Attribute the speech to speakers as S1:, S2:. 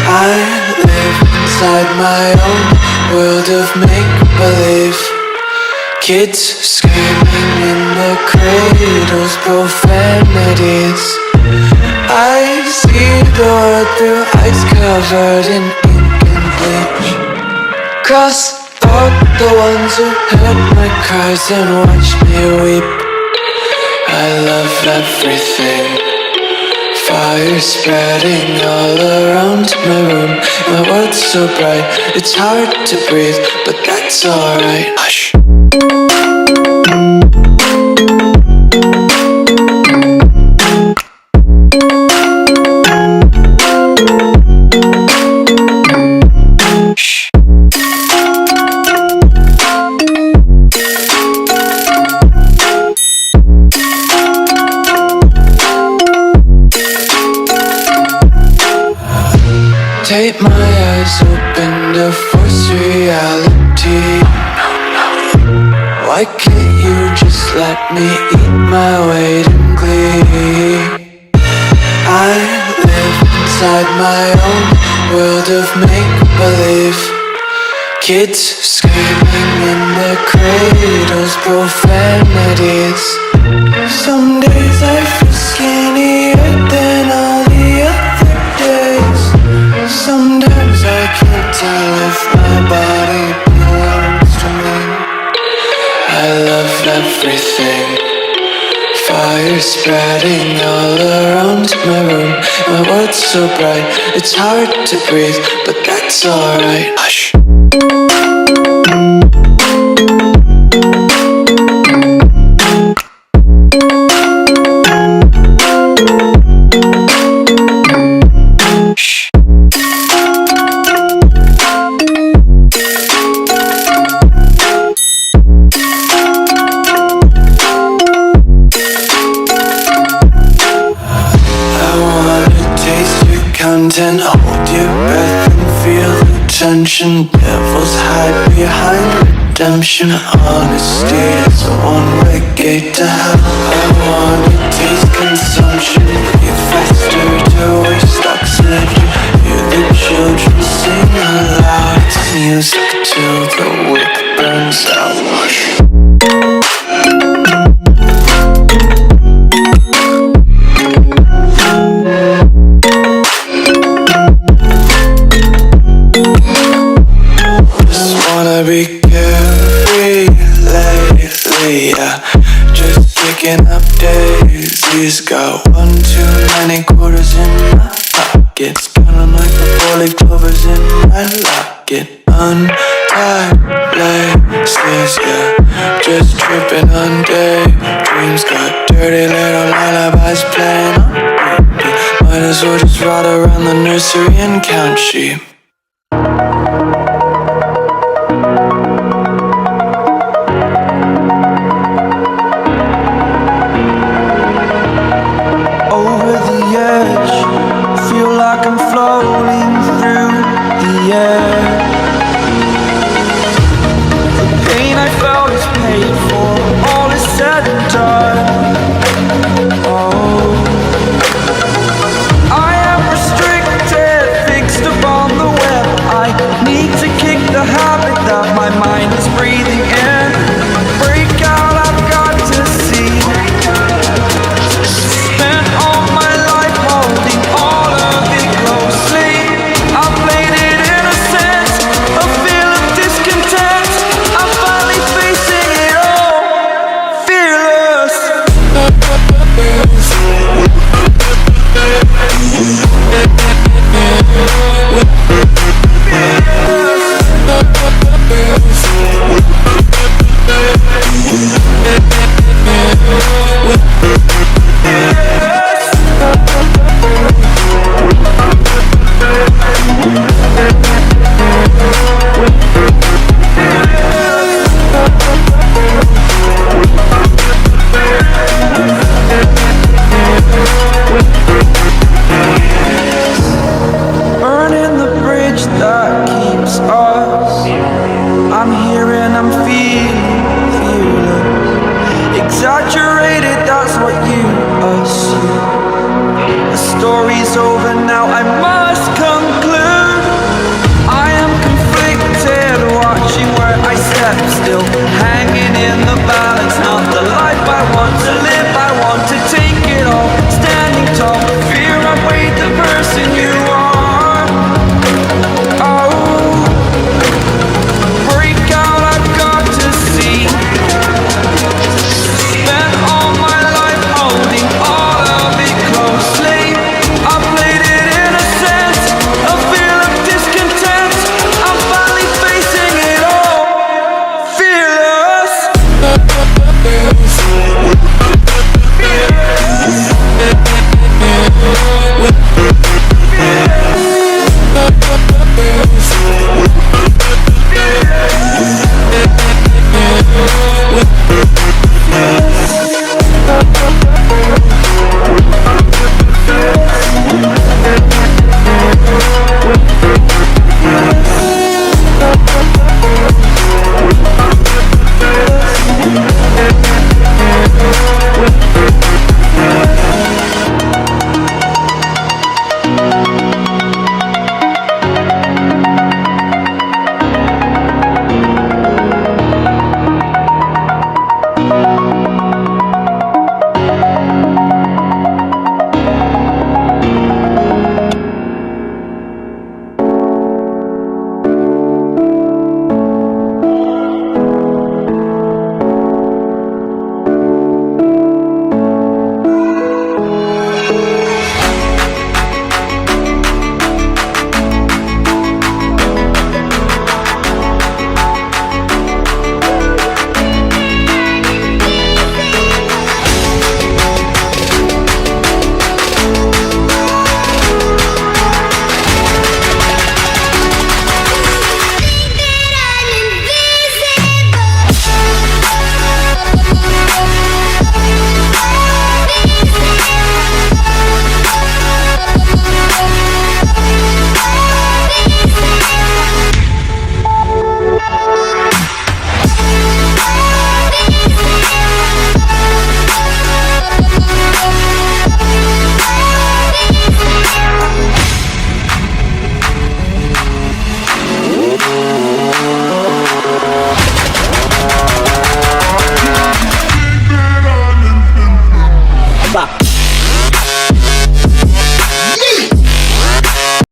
S1: I live inside my own world of make-believe. Kids screaming in the cradles, profanities. I see the world through eyes covered in ink and bleach. Cross out the ones who heard my cries and watched me weep. I love everything. Fire spreading all around my room. My world's so bright, it's hard to breathe, but that's alright. Hush. Take my eyes open to force reality. Why can't you just let me eat my weight in glee? I live inside my own world of make-believe. Kids screaming in their cradles, profanities. Some days I feel skinnier than all the other days. Sometimes I can't tell if my body belongs to me. I love everything. Fire spreading all around my room. My world's so bright, it's hard to breathe, but that's alright. Hush. Content, hold your breath and feel the tension. Devils hide behind redemption. Honesty is a one-way gate to hell. I wanna taste consumption. Breathe faster to waste oxygen. Hear the children sing aloud. It's music till the wick burns out. Hush. Be carefree lately, yeah. Just picking up daisies. Got 1 too many quarters in my pockets. Counting like the 4-leaf clovers in my locket. Untied laces, yeah. Just tripping on daydreams. Got dirty little lullabies playing on repeat. Might as well just ride around the nursery and count sheep.
S2: I am restricted, fixed upon the
S1: want to